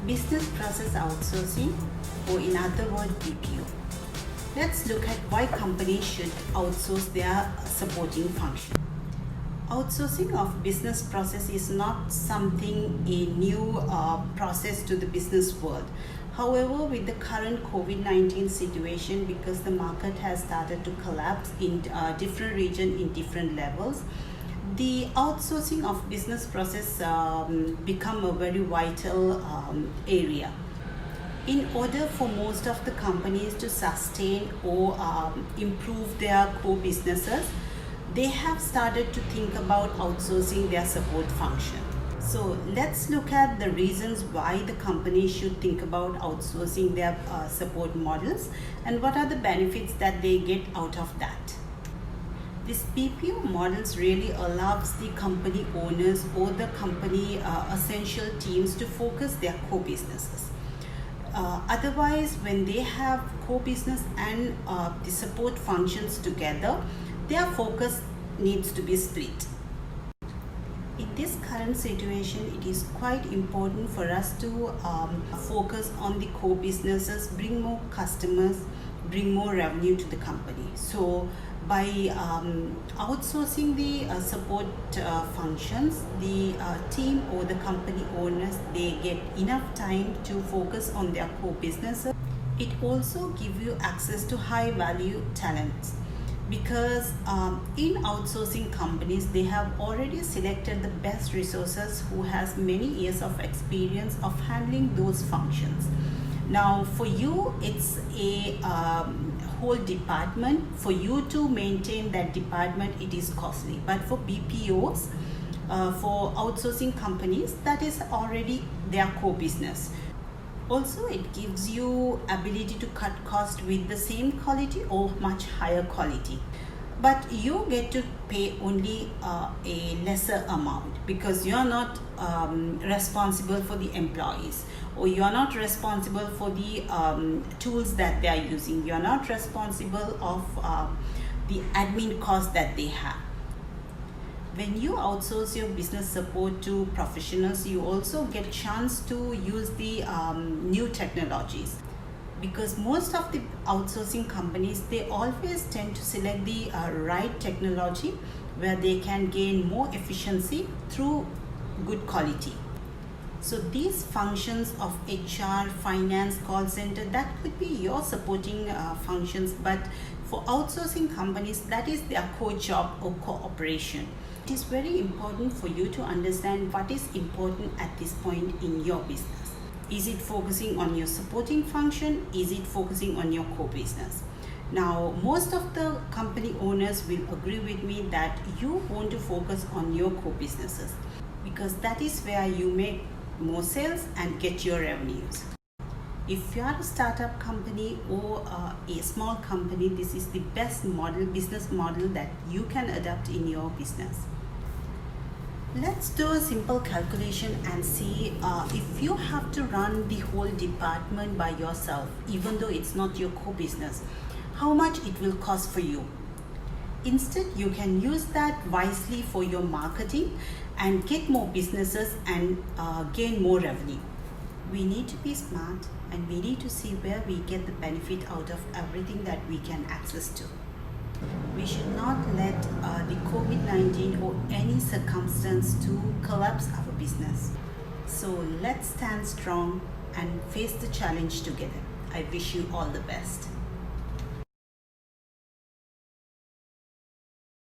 Business process outsourcing, or in other words BPO. Let's look at why companies should outsource their supporting function. Outsourcing of business process is not something a new process to the business world. However, with the current COVID-19 situation, because the market has started to collapse in different regions in different levels, the outsourcing of business process become a very vital area. In order for most of the companies to sustain or improve their core businesses, they have started to think about outsourcing their support function. So let's look at the reasons why the company should think about outsourcing their support models and what are the benefits that they get out of that. This BPO models really allows the company owners or the company essential teams to focus their core businesses. Otherwise, when they have core business and the support functions together, their focus needs to be split. In this current situation, it is quite important for us to focus on the core businesses, bring more customers, bring more revenue to the company. So by outsourcing the support functions, the team or the company owners, they get enough time to focus on their core businesses. It also gives you access to high value talents, because in outsourcing companies, they have already selected the best resources who has many years of experience of handling those functions. Now for you, it's a whole department. For you to maintain that department, it is costly. But for BPOs, for outsourcing companies, that is already their core business. Also, it gives you ability to cut cost with the same quality or much higher quality. But you get to pay only a lesser amount, because you're not responsible for the employees, or you're not responsible for the tools that they are using. You're not responsible of the admin cost that they have. When you outsource your business support to professionals, you also get a chance to use the new technologies, because most of the outsourcing companies, they always tend to select the right technology where they can gain more efficiency through good quality. So these functions of HR, finance, call center, that could be your supporting functions, but for outsourcing companies, that is their core job or core operation. It is very important for you to understand what is important at this point in your business. Is it focusing on your supporting function? Is it focusing on your core business? Now, most of the company owners will agree with me that you want to focus on your core businesses, because that is where you make more sales and get your revenues. If you are a startup company or a small company, this is the best business model that you can adapt in your business. Let's do a simple calculation and see if you have to run the whole department by yourself, even though it's not your core business, how much it will cost for you. Instead, you can use that wisely for your marketing and get more businesses and gain more revenue. We need to be smart, and we need to see where we get the benefit out of everything that we can access to. We should not let the COVID-19 or any circumstance to collapse our business. So let's stand strong and face the challenge together. I wish you all the best.